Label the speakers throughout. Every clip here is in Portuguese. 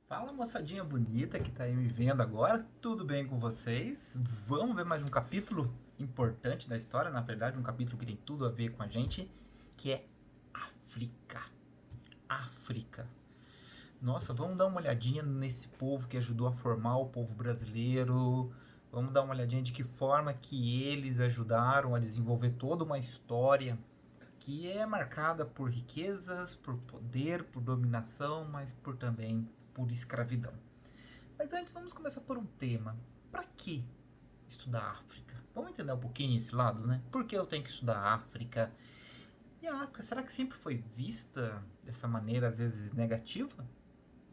Speaker 1: Fala moçadinha bonita que tá aí me vendo agora, tudo bem com vocês? Vamos ver mais um capítulo importante da história, na verdade um capítulo que tem tudo a ver com a gente, que é África. África. Nossa, vamos dar uma olhadinha nesse povo que ajudou a formar o povo brasileiro. Vamos dar uma olhadinha de que forma que eles ajudaram a desenvolver toda uma história que é marcada por riquezas, por poder, por dominação, mas por também por escravidão. Mas antes vamos começar por um tema. Para que estudar a África? Vamos entender um pouquinho esse lado, né? Por que eu tenho que estudar a África? E a África, será que sempre foi vista dessa maneira, às vezes negativa?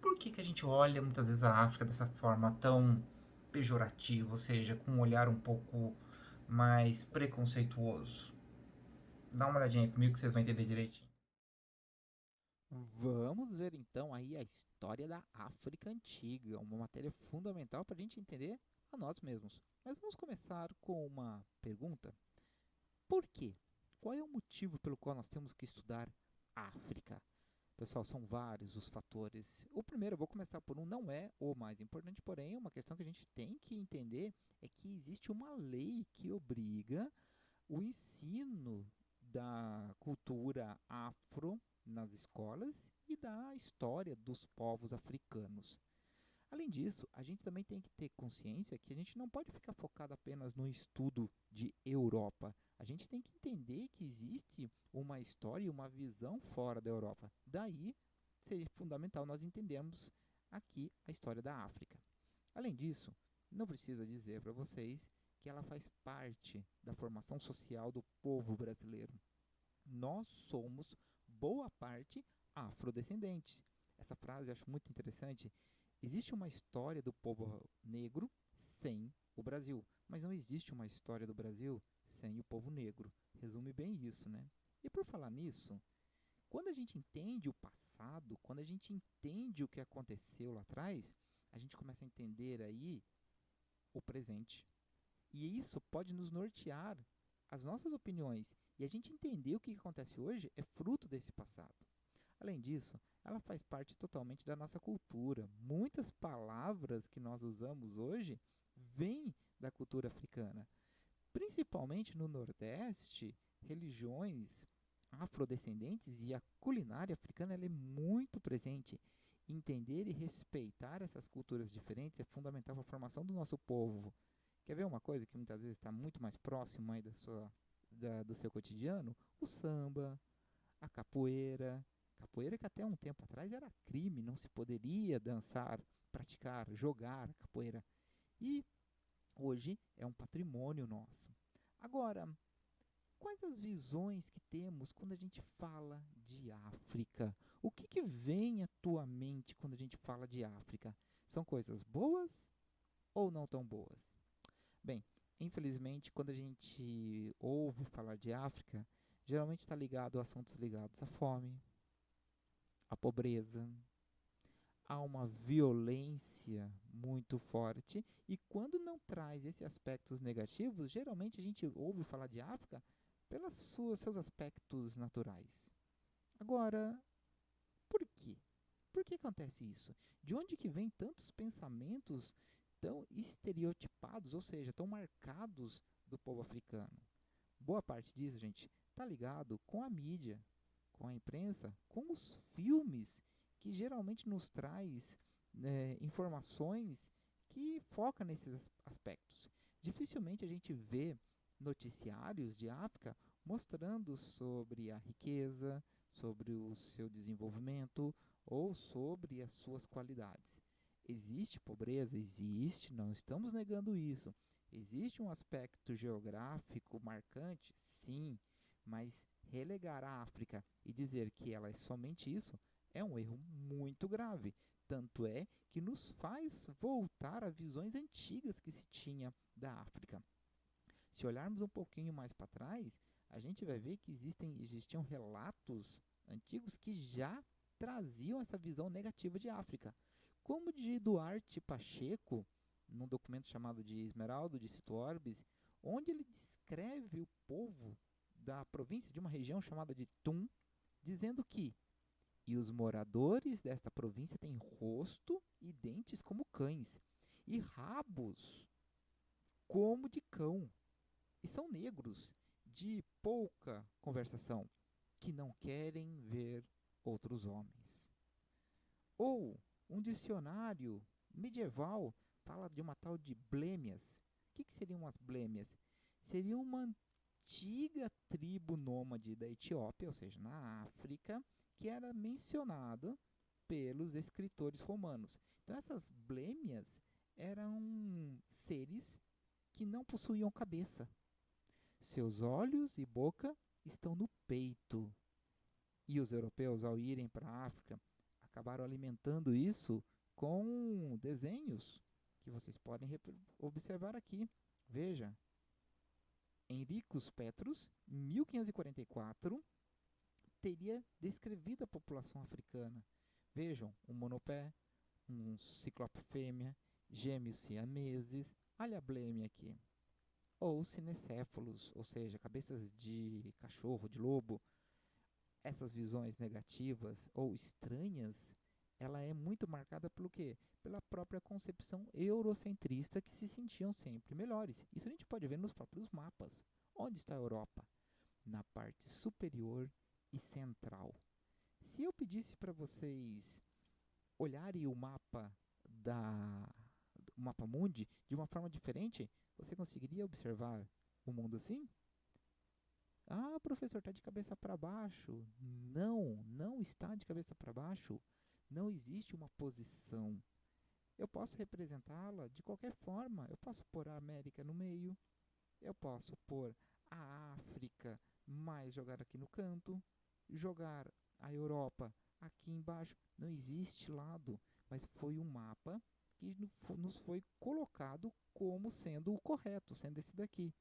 Speaker 1: Por que a gente olha muitas vezes a África dessa forma tão pejorativa, ou seja, com um olhar um pouco mais preconceituoso? Dá uma olhadinha aí comigo que vocês vão entender direitinho.
Speaker 2: Vamos ver então aí a história da África Antiga, uma matéria fundamental para a gente entender a nós mesmos. Mas vamos começar com uma pergunta: por quê? Qual é o motivo pelo qual nós temos que estudar a África? Pessoal, são vários os fatores. O primeiro, eu vou começar por um, não é o mais importante, porém, uma questão que a gente tem que entender é que existe uma lei que obriga o ensino da cultura afro nas escolas e da história dos povos africanos. Além disso, a gente também tem que ter consciência que a gente não pode ficar focado apenas no estudo de Europa. A gente tem que entender que existe uma história e uma visão fora da Europa. Daí, seria fundamental nós entendermos aqui a história da África. Além disso, não precisa dizer para vocês que ela faz parte da formação social do povo brasileiro. Nós somos, boa parte, afrodescendentes. Essa frase eu acho muito interessante. Existe uma história do povo negro sem o Brasil, mas não existe uma história do Brasil sem o povo negro. Resume bem isso, né? E por falar nisso, quando a gente entende o passado, quando a gente entende o que aconteceu lá atrás, a gente começa a entender aí o presente. E isso pode nos nortear as nossas opiniões. E a gente entender o que acontece hoje é fruto desse passado. Além disso, ela faz parte totalmente da nossa cultura. Muitas palavras que nós usamos hoje vêm da cultura africana. Principalmente no Nordeste, religiões afrodescendentes e a culinária africana ela é muito presente. Entender e respeitar essas culturas diferentes é fundamental para a formação do nosso povo. Quer ver uma coisa que muitas vezes está muito mais próximo aí do seu cotidiano? O samba, a capoeira. Capoeira que até um tempo atrás era crime, não se poderia dançar, praticar, jogar capoeira. E hoje é um patrimônio nosso. Agora, quais as visões que temos quando a gente fala de África? O que vem à tua mente quando a gente fala de África? São coisas boas ou não tão boas? Bem, infelizmente, quando a gente ouve falar de África, geralmente está ligado a assuntos ligados à fome, à pobreza, a uma violência muito forte. E quando não traz esses aspectos negativos, geralmente a gente ouve falar de África pelos seus aspectos naturais. Agora, por quê? Por que acontece isso? De onde que vem tantos pensamentos tão estereotipados, ou seja, tão marcados do povo africano? Boa parte disso, gente, está ligado com a mídia, com a imprensa, com os filmes, que geralmente nos traz informações que focam nesses aspectos. Dificilmente a gente vê noticiários de África mostrando sobre a riqueza, sobre o seu desenvolvimento ou sobre as suas qualidades. Existe pobreza? Existe, não estamos negando isso. Existe um aspecto geográfico marcante? Sim, mas relegar a África e dizer que ela é somente isso é um erro muito grave. Tanto é que nos faz voltar a visões antigas que se tinha da África. Se olharmos um pouquinho mais para trás, a gente vai ver que existiam relatos antigos que já traziam essa visão negativa de África, como de Duarte Pacheco, num documento chamado de Esmeraldo de Cito Orbis, onde ele descreve o povo da província de uma região chamada de Tum, dizendo que e os moradores desta província têm rosto e dentes como cães, e rabos como de cão, e são negros, de pouca conversação, que não querem ver outros homens. Ou um dicionário medieval fala de uma tal de blêmias. O que seriam as blêmias? Seria uma antiga tribo nômade da Etiópia, ou seja, na África, que era mencionada pelos escritores romanos. Então essas blêmias eram seres que não possuíam cabeça. Seus olhos e boca estão no peito. E os europeus, ao irem para a África, acabaram alimentando isso com desenhos que vocês podem observar aqui. Veja, Henricus Petrus, em 1544, teria descrevido a população africana. Vejam, um monopé, um ciclope fêmea, gêmeos siameses, olha a blêmia aqui. Ou cinecéfalos, ou seja, cabeças de cachorro, de lobo. Essas visões negativas ou estranhas, ela é muito marcada pelo quê? Pela própria concepção eurocentrista que se sentiam sempre melhores. Isso a gente pode ver nos próprios mapas. Onde está a Europa? Na parte superior e central. Se eu pedisse para vocês olharem o mapa mundi de uma forma diferente, você conseguiria observar o mundo assim? Ah, professor, está de cabeça para baixo. Não, não está de cabeça para baixo. Não existe uma posição. Eu posso representá-la de qualquer forma. Eu posso pôr a América no meio. Eu posso pôr a África mais jogar aqui no canto. Jogar a Europa aqui embaixo. Não existe lado, mas foi um mapa que nos foi colocado como sendo o correto, sendo esse daqui.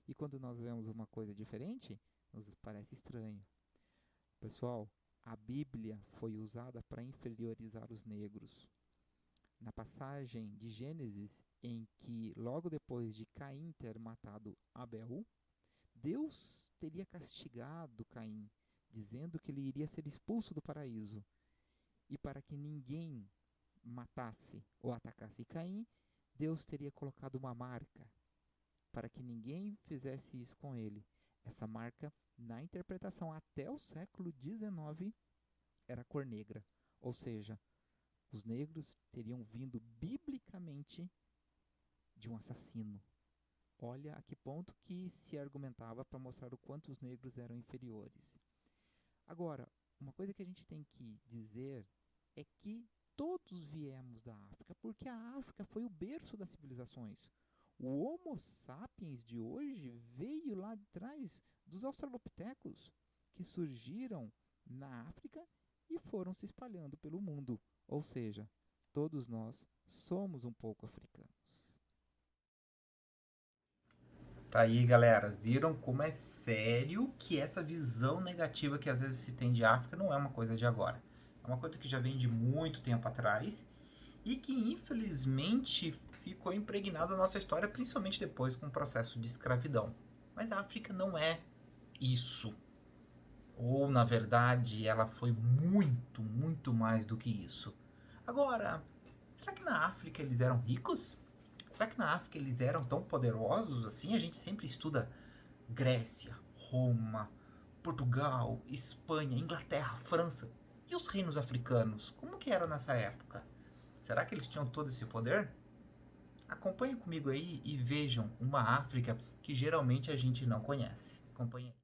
Speaker 2: E quando nós vemos uma coisa diferente, nos parece estranho. Pessoal, a Bíblia foi usada para inferiorizar os negros. Na passagem de Gênesis, em que logo depois de Caim ter matado Abel, Deus teria castigado Caim, dizendo que ele iria ser expulso do paraíso. E para que ninguém matasse ou atacasse Caim, Deus teria colocado uma marca para que ninguém fizesse isso com ele. Essa marca, na interpretação até o século XIX, era a cor negra. Ou seja, os negros teriam vindo biblicamente de um assassino. Olha a que ponto que se argumentava para mostrar o quanto os negros eram inferiores. Agora, uma coisa que a gente tem que dizer é que todos viemos da África, porque a África foi o berço das civilizações. O Homo sapiens de hoje veio lá de trás dos australopitecos, que surgiram na África e foram se espalhando pelo mundo. Ou seja, todos nós somos um pouco africanos.
Speaker 1: Tá aí, galera. Viram como é sério que essa visão negativa que às vezes se tem de África não é uma coisa de agora. É uma coisa que já vem de muito tempo atrás e que infelizmente ficou impregnada na nossa história, principalmente depois com o processo de escravidão. Mas a África não é isso. Ou, na verdade, ela foi muito, muito mais do que isso. Agora, será que na África eles eram ricos? Será que na África eles eram tão poderosos assim? A gente sempre estuda Grécia, Roma, Portugal, Espanha, Inglaterra, França. E os reinos africanos? Como que eram nessa época? Será que eles tinham todo esse poder? Acompanhem comigo aí e vejam uma África que geralmente a gente não conhece. Acompanhem.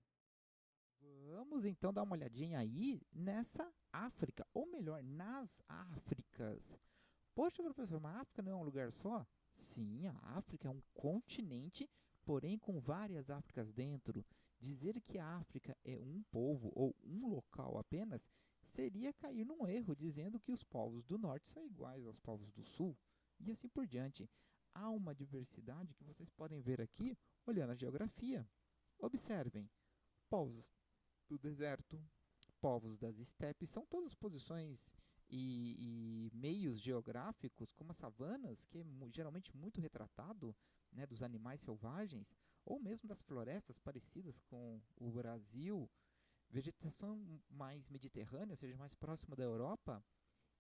Speaker 2: Vamos então dar uma olhadinha aí nessa África, ou melhor, nas Áfricas. Poxa, professor, mas a África não é um lugar só? Sim, a África é um continente, porém com várias Áfricas dentro. Dizer que a África é um povo ou um local apenas seria cair num erro, dizendo que os povos do norte são iguais aos povos do sul, e assim por diante. Há uma diversidade que vocês podem ver aqui olhando a geografia. Observem, povos do deserto, povos das estepes, são todas posições e meios geográficos, como as savanas, que é geralmente muito retratado, né, dos animais selvagens, ou mesmo das florestas parecidas com o Brasil, Vegetação mais mediterrânea, ou seja, mais próxima da Europa,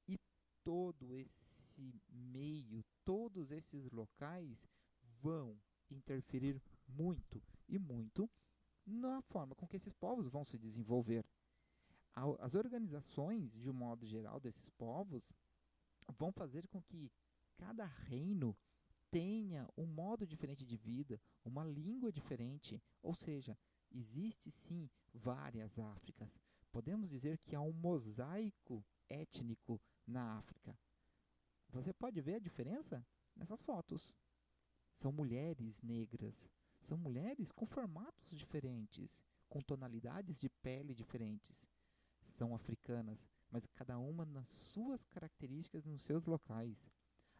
Speaker 2: e todo esse meio, todos esses locais vão interferir muito e muito na forma com que esses povos vão se desenvolver. As organizações, de um modo geral, desses povos vão fazer com que cada reino tenha um modo diferente de vida, uma língua diferente, ou seja, existe sim várias Áfricas. Podemos dizer que há um mosaico étnico na África. Você pode ver a diferença nessas fotos. São mulheres negras, são mulheres com formatos diferentes, com tonalidades de pele diferentes. São africanas, mas cada uma nas suas características, nos seus locais.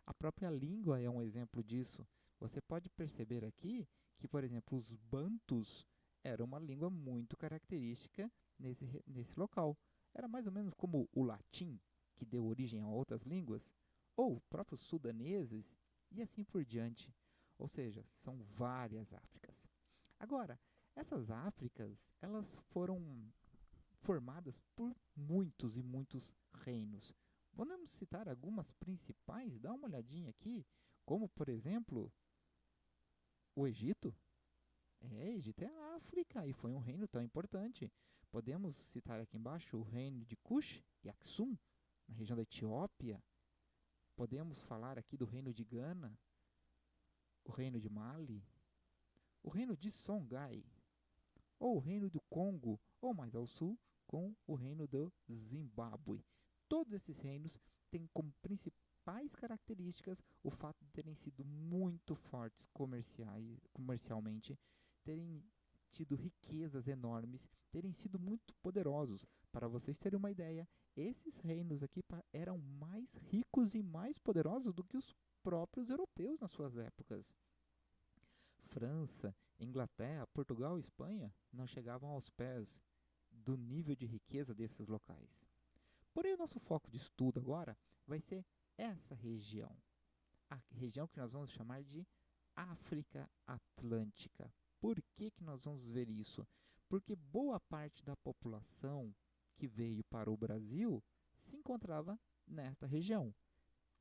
Speaker 2: A própria língua é um exemplo disso. Você pode perceber aqui que, por exemplo, os bantus era uma língua muito característica nesse local. Era mais ou menos como o latim, que deu origem a outras línguas, ou próprios sudaneses, e assim por diante. Ou seja, são várias Áfricas. Agora, essas Áfricas, elas foram formadas por muitos e muitos reinos. Podemos citar algumas principais? Dá uma olhadinha aqui, como por exemplo o Egito. Egito é a África e foi um reino tão importante. Podemos citar aqui embaixo o reino de Kush e Aksum, na região da Etiópia. Podemos falar aqui do reino de Gana, o reino de Mali, o reino de Songhai, ou o reino do Congo, ou mais ao sul, com o reino do Zimbábue. Todos esses reinos têm como principais características o fato de terem sido muito fortes comercialmente, terem tido riquezas enormes, terem sido muito poderosos. Para vocês terem uma ideia, esses reinos aqui eram mais ricos e mais poderosos do que os próprios europeus nas suas épocas. França, Inglaterra, Portugal e Espanha não chegavam aos pés do nível de riqueza desses locais. Porém, o nosso foco de estudo agora vai ser essa região, a região que nós vamos chamar de África Atlântica. Por que nós vamos ver isso? Porque boa parte da população que veio para o Brasil se encontrava nesta região.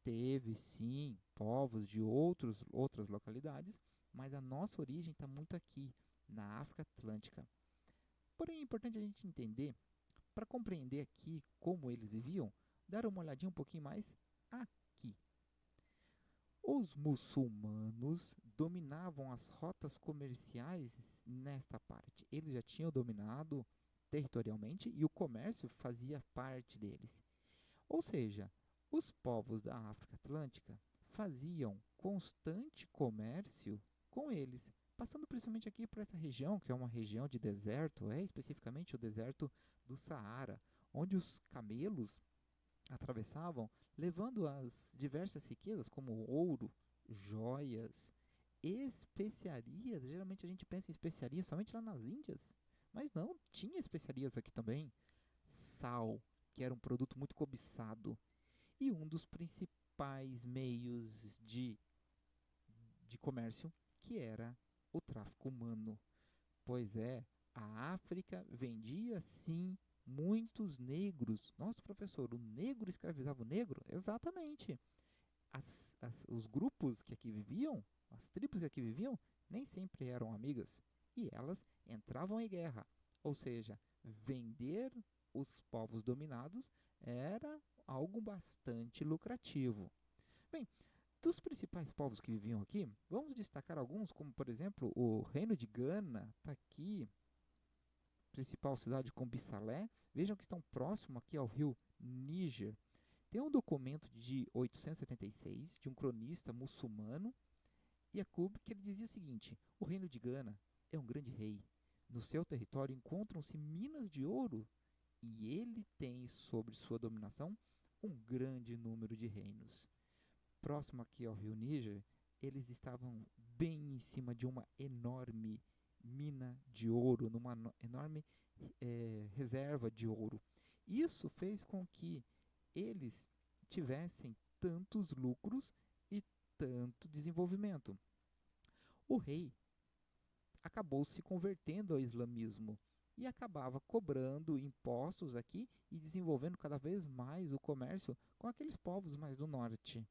Speaker 2: Teve, sim, povos de outras localidades, mas a nossa origem está muito aqui, na África Atlântica. Porém, é importante a gente entender, para compreender aqui como eles viviam, dar uma olhadinha um pouquinho mais aqui. Os muçulmanos dominavam as rotas comerciais nesta parte. Eles já tinham dominado territorialmente e o comércio fazia parte deles. Ou seja, os povos da África Atlântica faziam constante comércio com eles, passando principalmente aqui por essa região, que é uma região de deserto, é especificamente o deserto do Saara, onde os camelos atravessavam levando as diversas riquezas como ouro, joias, especiarias. Geralmente a gente pensa em especiarias somente lá nas Índias, mas não, tinha especiarias aqui também. Sal, que era um produto muito cobiçado, e um dos principais meios de comércio, que era o tráfico humano. Pois é, a África vendia sim muitos negros. Nossa, professor, o negro escravizava o negro? Exatamente. Os grupos que aqui viviam, as tribos que aqui viviam, nem sempre eram amigas. E elas entravam em guerra. Ou seja, vender os povos dominados era algo bastante lucrativo. Bem, dos principais povos que viviam aqui, vamos destacar alguns, como por exemplo o Reino de Gana, está aqui, principal cidade com Bissalé. Vejam que estão próximo aqui ao rio Níger. Tem um documento de 876 de um cronista muçulmano, Yaqub, que ele dizia o seguinte: o Reino de Gana é um grande rei. No seu território encontram-se minas de ouro e ele tem sobre sua dominação um grande número de reinos. Próximo aqui ao rio Níger, eles estavam bem em cima de uma enorme mina de ouro, numa enorme reserva de ouro. Isso fez com que eles tivessem tantos lucros e tanto desenvolvimento. O rei acabou se convertendo ao islamismo e acabava cobrando impostos aqui e desenvolvendo cada vez mais o comércio com aqueles povos mais do norte.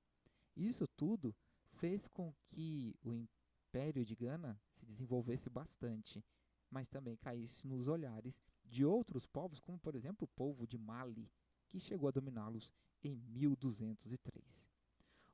Speaker 2: Isso tudo fez com que o Império de Gana se desenvolvesse bastante, mas também caísse nos olhares de outros povos, como por exemplo o povo de Mali, que chegou a dominá-los em 1203.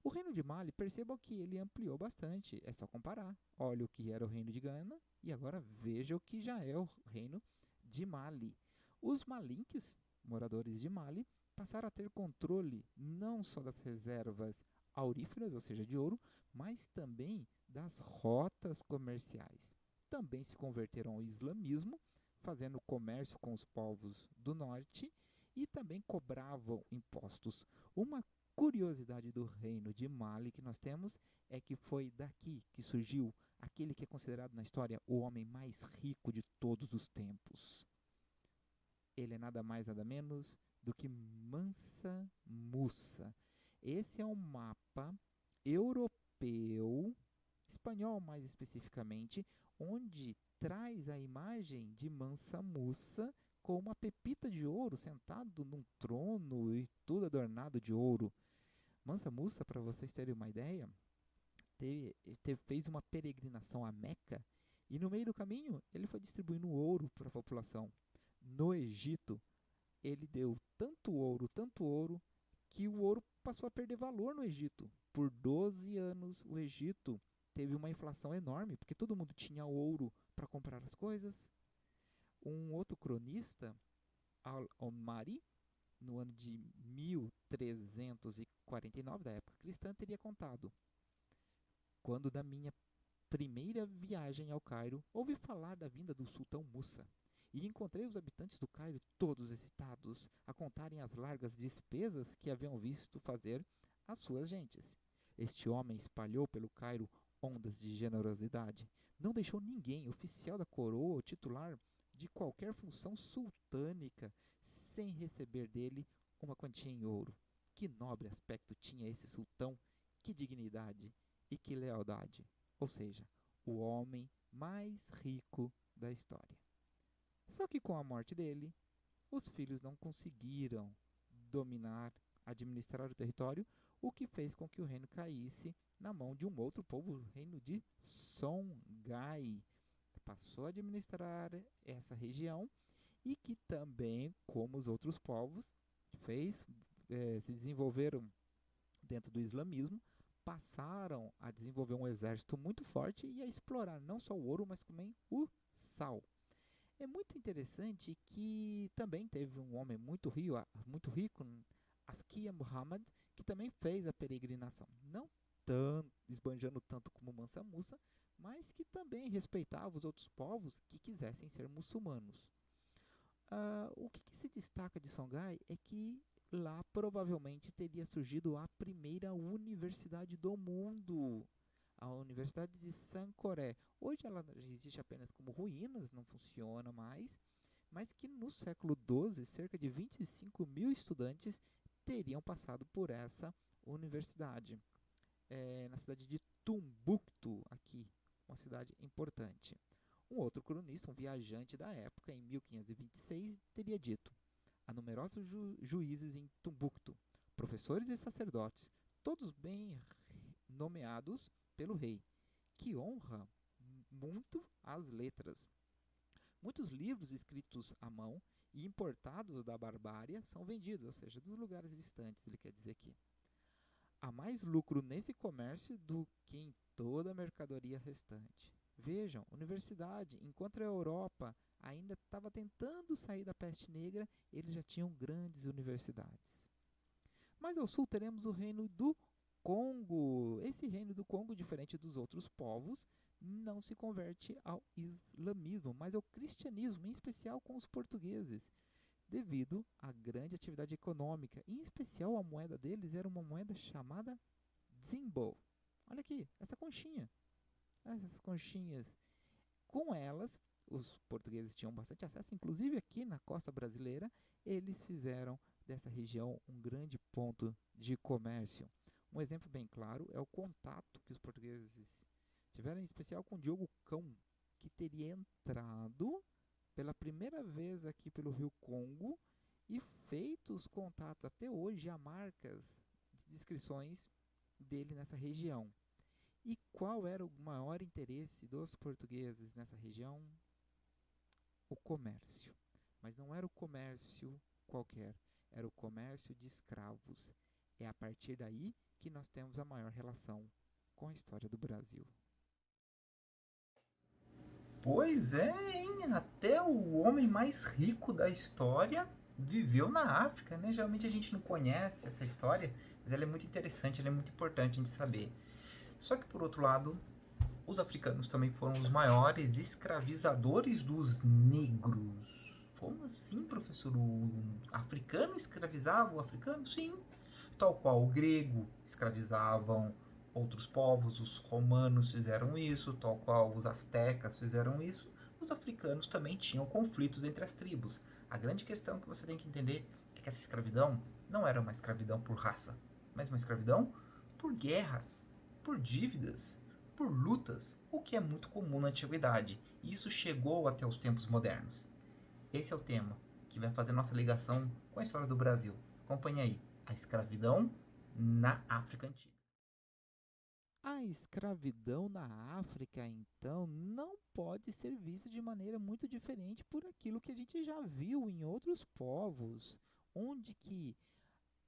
Speaker 2: O reino de Mali, percebam que ele ampliou bastante, é só comparar. Olha o que era o reino de Gana e agora veja o que já é o reino de Mali. Os malinques, moradores de Mali, passaram a ter controle não só das reservas auríferas, ou seja, de ouro, mas também das rotas comerciais. Também se converteram ao islamismo, fazendo comércio com os povos do norte e também cobravam impostos. Uma curiosidade do reino de Mali que nós temos é que foi daqui que surgiu aquele que é considerado na história o homem mais rico de todos os tempos. Ele é nada mais nada menos do que Mansa Musa. Esse é um mapa europeu, espanhol mais especificamente, onde traz a imagem de Mansa Musa com uma pepita de ouro sentado num trono e tudo adornado de ouro. Mansa Musa, para vocês terem uma ideia, fez uma peregrinação a Meca e no meio do caminho ele foi distribuindo ouro para a população. No Egito, ele deu tanto ouro, que o ouro passou a perder valor no Egito. Por 12 anos, o Egito teve uma inflação enorme, porque todo mundo tinha ouro para comprar as coisas. Um outro cronista, Al-Omari, no ano de 1349, da época cristã, teria contado: quando da minha primeira viagem ao Cairo, ouvi falar da vinda do sultão Musa, e encontrei os habitantes do Cairo todos excitados a contarem as largas despesas que haviam visto fazer às suas gentes. Este homem espalhou pelo Cairo ondas de generosidade. Não deixou ninguém, oficial da coroa ou titular de qualquer função sultânica, sem receber dele uma quantia em ouro. Que nobre aspecto tinha esse sultão, que dignidade e que lealdade. Ou seja, o homem mais rico da história. Só que com a morte dele, os filhos não conseguiram dominar, administrar o território, o que fez com que o reino caísse na mão de um outro povo, o reino de Songhai. Passou a administrar essa região e que também, como os outros povos, se desenvolveram dentro do islamismo, passaram a desenvolver um exército muito forte e a explorar não só o ouro, mas também o sal. É muito interessante que também teve um homem muito rico, Askia Muhammad, que também fez a peregrinação. Não esbanjando tanto como Mansa Musa, mas que também respeitava os outros povos que quisessem ser muçulmanos. O que se destaca de Songhai é que lá provavelmente teria surgido a primeira universidade do mundo, a Universidade de Sankoré. Hoje ela existe apenas como ruínas, não funciona mais, mas que no século XII, cerca de 25 mil estudantes teriam passado por essa universidade. Na cidade de Tumbuktu, aqui, uma cidade importante. Um outro cronista, um viajante da época, em 1526, teria dito: há numerosos juízes em Tumbuktu, professores e sacerdotes, todos bem nomeados pelo rei, que honra muito as letras. Muitos livros escritos à mão e importados da barbárie são vendidos, ou seja, dos lugares distantes, ele quer dizer aqui. Há mais lucro nesse comércio do que em toda a mercadoria restante. Vejam, universidade, enquanto a Europa ainda estava tentando sair da peste negra, eles já tinham grandes universidades. Mais ao sul teremos o reino do Congo. Esse reino do Congo, diferente dos outros povos, não se converte ao islamismo, mas ao cristianismo, em especial com os portugueses, devido à grande atividade econômica. Em especial, a moeda deles era uma moeda chamada Zimbo. Olha aqui, essa conchinha. Essas conchinhas. Com elas, os portugueses tinham bastante acesso, inclusive aqui na costa brasileira, eles fizeram dessa região um grande ponto de comércio. Um exemplo bem claro é o contato que os portugueses tiveram, em especial com Diogo Cão, que teria entrado pela primeira vez aqui pelo Rio Congo e feitos contatos até hoje há marcas de descrições dele nessa região. E qual era o maior interesse dos portugueses nessa região? O comércio. Mas não era o comércio qualquer, era o comércio de escravos. É a partir daí que nós temos a maior relação com a história do Brasil.
Speaker 1: Pois é, hein? Até o homem mais rico da história viveu na África, né? Geralmente a gente não conhece essa história, mas ela é muito interessante, ela é muito importante a gente saber. Só que por outro lado, os africanos também foram os maiores escravizadores dos negros. Como assim, professor? O africano escravizava o africano? Sim. Tal qual o grego escravizavam outros povos, os romanos fizeram isso, tal qual os astecas fizeram isso, os africanos também tinham conflitos entre as tribos. A grande questão que você tem que entender é que essa escravidão não era uma escravidão por raça, mas uma escravidão por guerras, por dívidas, por lutas, o que é muito comum na antiguidade, e isso chegou até os tempos modernos. Esse é o tema que vai fazer nossa ligação com a história do Brasil. Acompanhe aí, a escravidão na África Antiga.
Speaker 2: A escravidão na África, então, não pode ser vista de maneira muito diferente por aquilo que a gente já viu em outros povos, onde que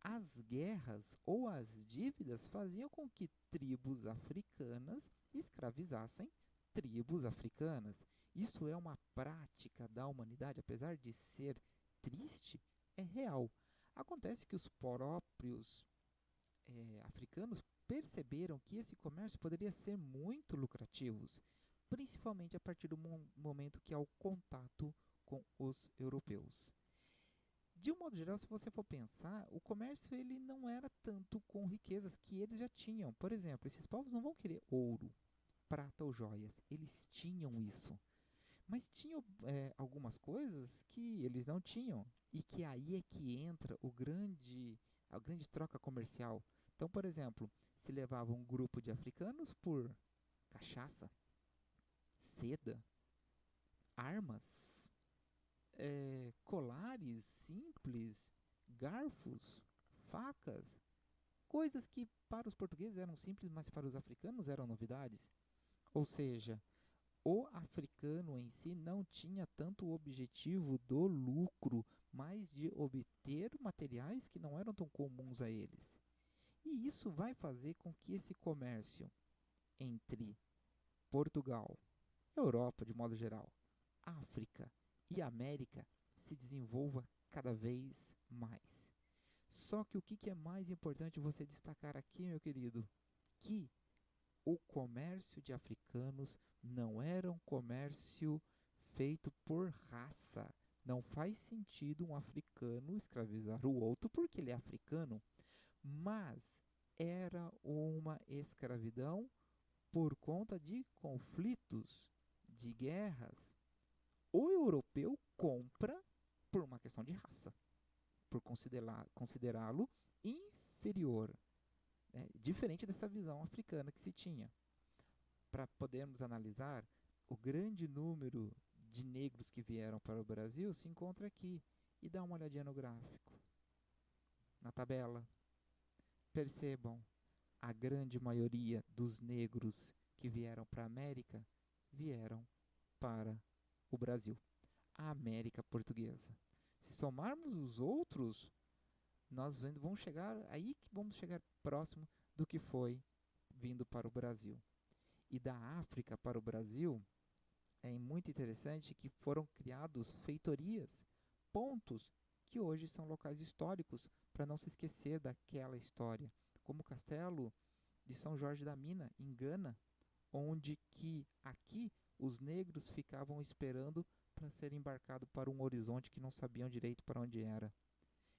Speaker 2: as guerras ou as dívidas faziam com que tribos africanas escravizassem tribos africanas. Isso é uma prática da humanidade, apesar de ser triste, é real. Acontece que os próprios africanos perceberam que esse comércio poderia ser muito lucrativo, principalmente a partir do momento que há o contato com os europeus. De um modo geral, se você for pensar, o comércio ele não era tanto com riquezas que eles já tinham. Por exemplo, esses povos não vão querer ouro, prata ou joias. Eles tinham isso. Mas tinham algumas coisas que eles não tinham. E que aí é que entra a grande troca comercial. Então, por exemplo, se levava um grupo de africanos por cachaça, seda, armas, colares simples, garfos, facas, coisas que para os portugueses eram simples, mas para os africanos eram novidades. Ou seja, o africano em si não tinha tanto o objetivo do lucro, mas de obter materiais que não eram tão comuns a eles. E isso vai fazer com que esse comércio entre Portugal, Europa de modo geral, África e América se desenvolva cada vez mais. Só que o que é mais importante você destacar aqui, meu querido? Que o comércio de africanos não era um comércio feito por raça. Não faz sentido um africano escravizar o outro porque ele é africano, mas era uma escravidão por conta de conflitos, de guerras. O europeu compra por uma questão de raça, por considerá-lo inferior, né? Diferente dessa visão africana que se tinha. Para podermos analisar, o grande número de negros que vieram para o Brasil se encontra aqui. E dá uma olhadinha no gráfico, na tabela. Percebam, a grande maioria dos negros que vieram para a América vieram para o Brasil, a América Portuguesa. Se somarmos os outros, nós vamos chegar aí que vamos chegar próximo do que foi vindo para o Brasil. E da África para o Brasil é muito interessante que foram criados feitorias, pontos que hoje são locais históricos para não se esquecer daquela história, como o Castelo de São Jorge da Mina, em Gana, onde que aqui os negros ficavam esperando para ser embarcados para um horizonte que não sabiam direito para onde era.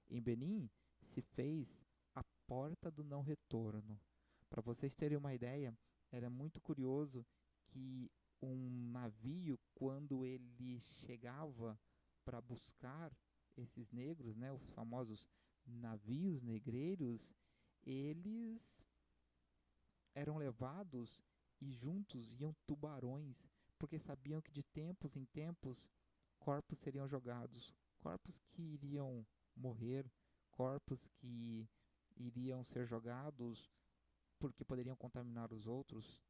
Speaker 2: Em Benin se fez a Porta do Não Retorno. Para vocês terem uma ideia, era muito curioso que um navio, quando ele chegava para buscar esses negros, né, os famosos navios negreiros, eles eram levados e juntos iam tubarões, porque sabiam que de tempos em tempos corpos seriam jogados, corpos que iriam morrer, corpos que iriam ser jogados porque poderiam contaminar os outros.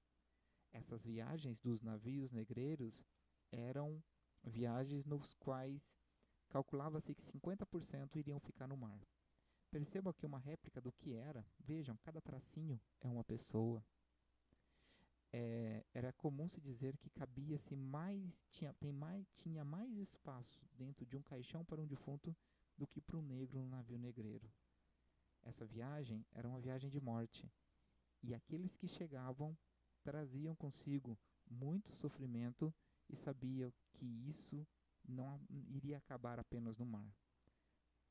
Speaker 2: Essas viagens dos navios negreiros eram viagens nos quais calculava-se que 50% iriam ficar no mar. Perceba que uma réplica do que era, vejam, cada tracinho é uma pessoa. Era comum se dizer que cabia-se mais, tinha mais espaço dentro de um caixão para um defunto do que para um negro no navio negreiro. Essa viagem era uma viagem de morte, e aqueles que chegavam traziam consigo muito sofrimento e sabiam que isso não iria acabar apenas no mar.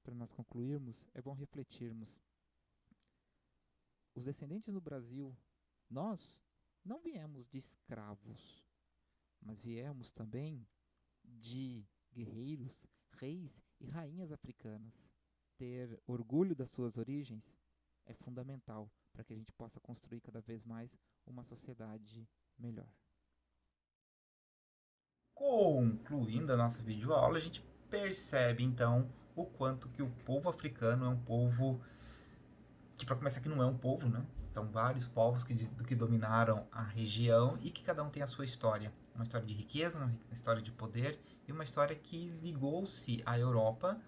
Speaker 2: Para nós concluirmos, é bom refletirmos. Os descendentes no Brasil, nós não viemos de escravos, mas viemos também de guerreiros, reis e rainhas africanas. Ter orgulho das suas origens é fundamental para que a gente possa construir cada vez mais uma sociedade melhor.
Speaker 1: Concluindo a nossa videoaula, a gente percebe então o quanto que o povo africano é um povo que, para começar, que não é um povo, né? São vários povos que dominaram a região e que cada um tem a sua história. Uma história de riqueza, uma história de poder e uma história que ligou-se à Europa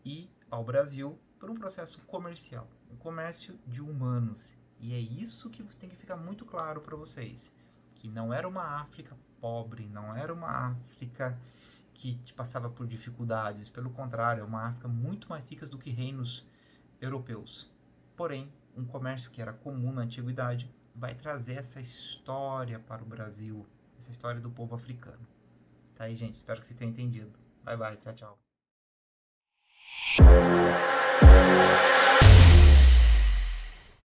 Speaker 1: e ao Brasil por um processo comercial, um comércio de humanos. E é isso que tem que ficar muito claro para vocês, que não era uma África pobre, não era uma África que passava por dificuldades, pelo contrário, é uma África muito mais rica do que reinos europeus. Porém, um comércio que era comum na antiguidade vai trazer essa história para o Brasil, essa história do povo africano. Tá aí, gente? Espero que você tenha entendido. Bye, bye. Tchau, tchau.